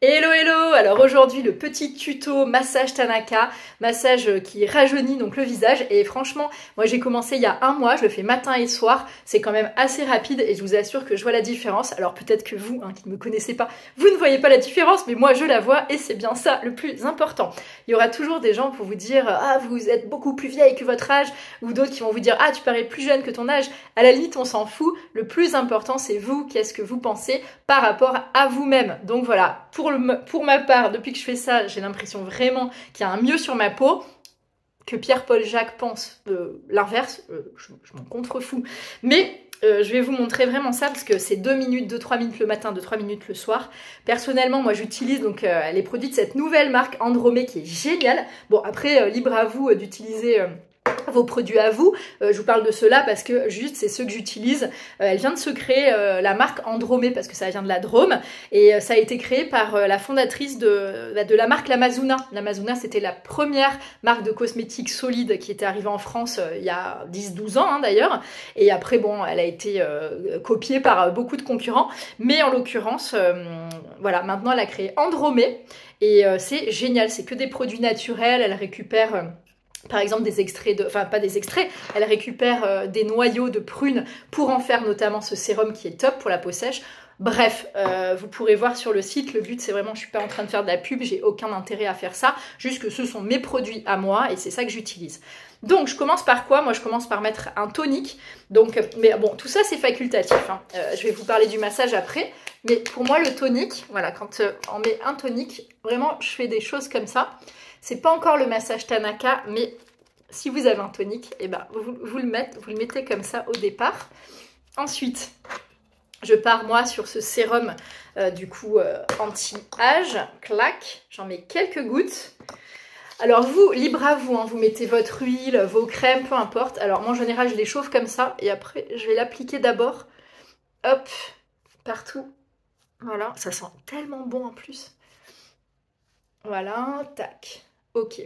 Hello hello. Alors aujourd'hui le petit tuto massage Tanaka, massage qui rajeunit donc le visage, et franchement moi j'ai commencé il y a un mois, je le fais matin et soir, c'est quand même assez rapide et je vous assure que je vois la différence. Alors peut-être que vous qui ne me connaissez pas, vous ne voyez pas la différence, mais moi je la vois et c'est bien ça le plus important. Il y aura toujours des gens pour vous dire ah vous êtes beaucoup plus vieille que votre âge, ou d'autres qui vont vous dire ah tu parais plus jeune que ton âge. À la limite on s'en fout, le plus important c'est vous, qu'est-ce que vous pensez par rapport à vous-même. Donc voilà, pour ma part, depuis que je fais ça, j'ai l'impression vraiment qu'il y a un mieux sur ma peau. Que Pierre-Paul Jacques pense l'inverse, je m'en contrefous. Mais je vais vous montrer vraiment ça parce que c'est 2 minutes, 2-3 minutes le matin, 2-3 minutes le soir. Personnellement, moi j'utilise donc les produits de cette nouvelle marque Andromé qui est géniale. Bon après, libre à vous d'utiliser vos produits à vous. Je vous parle de ceux-là parce que juste c'est ceux que j'utilise. Elle vient de se créer la marque Andromé parce que ça vient de la Drôme, et ça a été créé par la fondatrice de la marque l'Amazona. L'Amazona c'était la première marque de cosmétiques solide qui était arrivée en France il y a 10-12 ans d'ailleurs, et après bon elle a été copiée par beaucoup de concurrents, mais en l'occurrence voilà, maintenant elle a créé Andromé et c'est génial, c'est que des produits naturels. Elle récupère par exemple des extraits enfin pas des extraits, elle récupère des noyaux de prunes pour en faire notamment ce sérum qui est top pour la peau sèche. Bref, vous pourrez voir sur le site, le but c'est vraiment, je suis pas en train de faire de la pub, j'ai aucun intérêt à faire ça, juste que ce sont mes produits à moi et c'est ça que j'utilise. Donc je commence par quoi? Moi je commence par mettre un tonique, donc, mais bon tout ça c'est facultatif, je vais vous parler du massage après, mais pour moi le tonique, voilà, quand on met un tonique, vraiment je fais des choses comme ça. C'est pas encore le massage Tanaka, mais si vous avez un tonique, eh ben, vous le mettez comme ça au départ. Ensuite, je pars moi sur ce sérum du coup anti-âge, clac, j'en mets quelques gouttes. Alors vous, libre à vous, vous mettez votre huile, vos crèmes, peu importe. Alors moi en général je les chauffe comme ça et après je vais l'appliquer d'abord, hop, partout. Voilà, ça sent tellement bon en plus. Voilà, tac. Ok.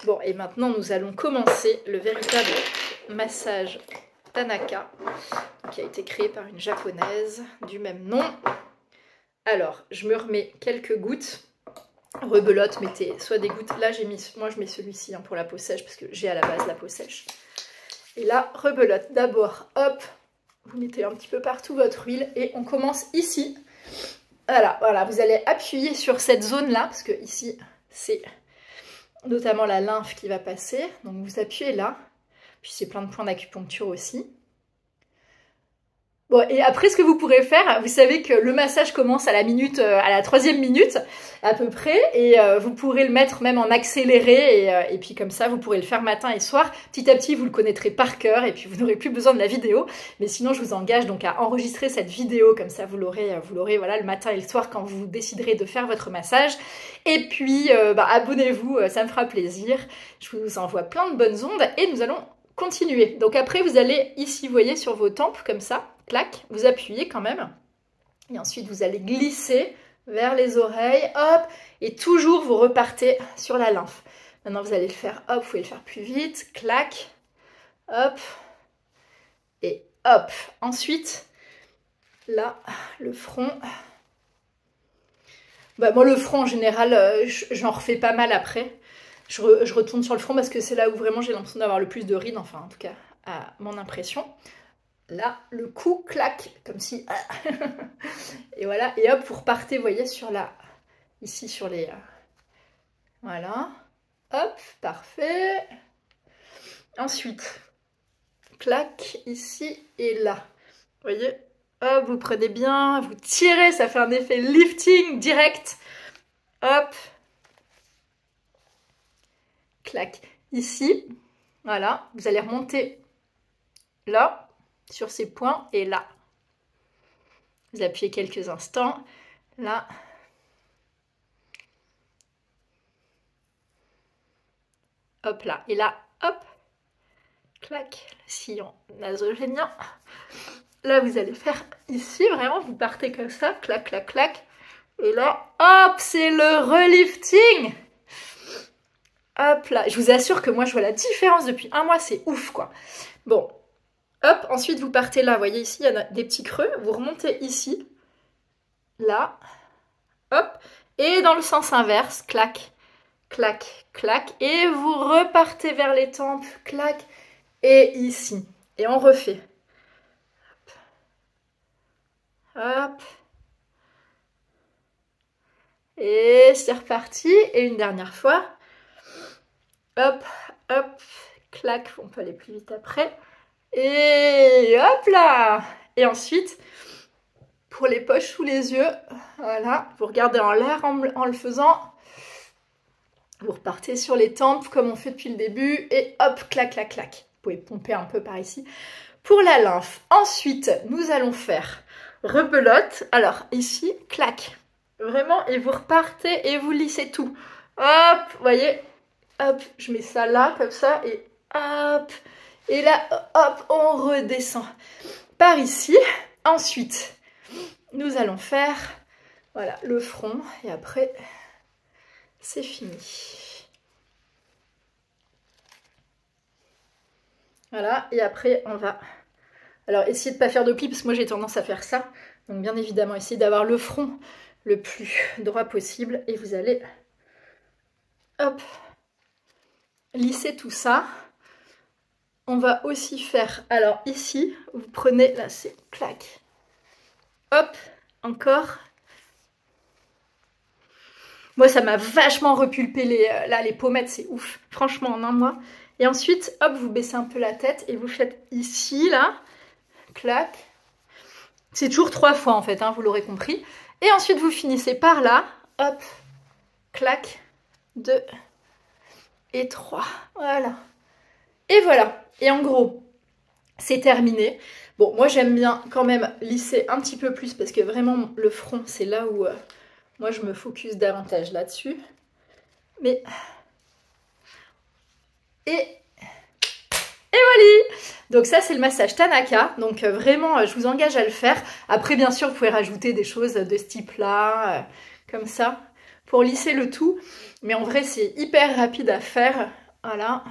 Bon, et maintenant nous allons commencer le véritable massage Tanaka, qui a été créé par une japonaise du même nom. Alors, je me remets quelques gouttes. Rebelote, mettez soit des gouttes. Là, moi je mets celui-ci pour la peau sèche, parce que j'ai à la base la peau sèche. Et là, rebelote. D'abord, hop, vous mettez un petit peu partout votre huile, et on commence ici. Voilà, vous allez appuyer sur cette zone-là, parce que ici, c'est notamment la lymphe qui va passer. Donc vous appuyez là, puis c'est plein de points d'acupuncture aussi. Bon, et après ce que vous pourrez faire, vous savez que le massage commence à la 3e minute à peu près, et vous pourrez le mettre même en accéléré, et puis comme ça vous pourrez le faire matin et soir. Petit à petit vous le connaîtrez par cœur et puis vous n'aurez plus besoin de la vidéo. Mais sinon je vous engage donc à enregistrer cette vidéo, comme ça vous l'aurez voilà, le matin et le soir quand vous déciderez de faire votre massage. Et puis abonnez-vous, ça me fera plaisir. Je vous envoie plein de bonnes ondes et nous allons continuer. Donc après vous allez ici, vous voyez, sur vos tempes comme ça, clac, vous appuyez quand même, et ensuite vous allez glisser vers les oreilles, hop, et toujours vous repartez sur la lymphe. Maintenant vous allez le faire, hop, vous pouvez le faire plus vite, clac, hop, et hop. Ensuite, là, le front. Moi le front en général, j'en refais pas mal après. Je retourne sur le front parce que c'est là où vraiment j'ai l'impression d'avoir le plus de rides, enfin en tout cas à mon impression. Là, le cou, clac, comme si... et voilà, et hop, vous repartez, vous voyez, sur ici, sur les... voilà. Hop, parfait. Ensuite, clac, ici et là. Vous voyez, hop, vous prenez bien, vous tirez, ça fait un effet lifting direct. Hop. Clac. Ici, voilà, vous allez remonter là, sur ces points, et là. Vous appuyez quelques instants, là. Hop là, et là, hop, clac, le sillon nasogénien. Là, vous allez faire ici, vraiment, vous partez comme ça, clac, clac, clac. Et là, hop, c'est le relifting. Hop là, je vous assure que moi, je vois la différence depuis un mois, c'est ouf, quoi. Bon, hop, ensuite, vous partez là, vous voyez ici, il y a des petits creux, vous remontez ici, là, hop, Et dans le sens inverse, clac, clac, clac. Et vous repartez vers les tempes, clac, et ici. Et on refait. Hop. Hop. Et c'est reparti. Et une dernière fois. Hop, hop, clac. On peut aller plus vite après. Et hop là. Et ensuite, pour les poches sous les yeux, voilà, vous regardez en l'air en le faisant. Vous repartez sur les tempes comme on fait depuis le début. Et hop, clac, clac, clac. Vous pouvez pomper un peu par ici. Pour la lymphe, ensuite, nous allons faire rebelote. Alors, ici, clac. Vraiment, et vous repartez et vous lissez tout. Hop, vous voyez, hop, je mets ça là, comme ça, et hop. Et là, hop, on redescend par ici. Ensuite, nous allons faire, voilà, le front. Et après, c'est fini. Voilà, et après, on va... Alors, essayez de ne pas faire de plis, parce que moi, j'ai tendance à faire ça. Donc, bien évidemment, essayez d'avoir le front le plus droit possible. Et vous allez, hop, lisser tout ça. On va aussi faire, alors ici, vous prenez, là, c'est clac. Hop, encore. Moi, ça m'a vachement repulpé les pommettes, c'est ouf. Franchement, en un mois. Et ensuite, hop, vous baissez un peu la tête et vous faites ici, là. Clac. C'est toujours 3 fois, en fait, hein, vous l'aurez compris. Et ensuite, vous finissez par là. Hop. Clac. 2. Et 3. Voilà. Et voilà. Et en gros, c'est terminé. Bon, moi, j'aime bien quand même lisser un petit peu plus parce que vraiment, le front, c'est là où... moi, je me focus davantage là-dessus. Mais... Et voilà. Donc ça, c'est le massage Tanaka. Donc vraiment, je vous engage à le faire. Après, bien sûr, vous pouvez rajouter des choses de ce type-là, comme ça, pour lisser le tout. Mais en vrai, c'est hyper rapide à faire. Voilà.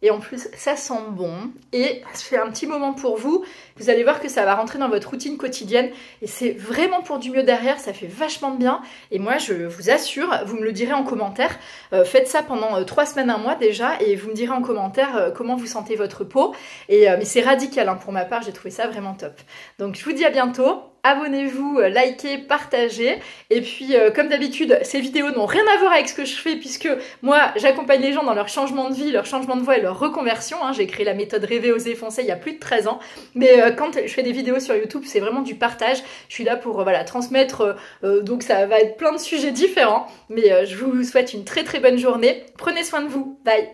Et en plus, ça sent bon. Et je fais un petit moment pour vous. Vous allez voir que ça va rentrer dans votre routine quotidienne. Et c'est vraiment pour du mieux derrière. Ça fait vachement de bien. Et moi, je vous assure, vous me le direz en commentaire. Faites ça pendant 3 semaines, 1 mois déjà. Et vous me direz en commentaire comment vous sentez votre peau. Mais c'est radical, hein, pour ma part. J'ai trouvé ça vraiment top. Donc, je vous dis à bientôt. Abonnez-vous, likez, partagez. Et puis, comme d'habitude, ces vidéos n'ont rien à voir avec ce que je fais puisque moi, j'accompagne les gens dans leur changement de vie, leur changement de voix et leur reconversion. Hein. J'ai créé la méthode Rêver, Oser, Foncer il y a plus de 13 ans. Mais quand je fais des vidéos sur YouTube, c'est vraiment du partage. Je suis là pour voilà, transmettre, donc ça va être plein de sujets différents. Mais je vous souhaite une très très bonne journée. Prenez soin de vous. Bye!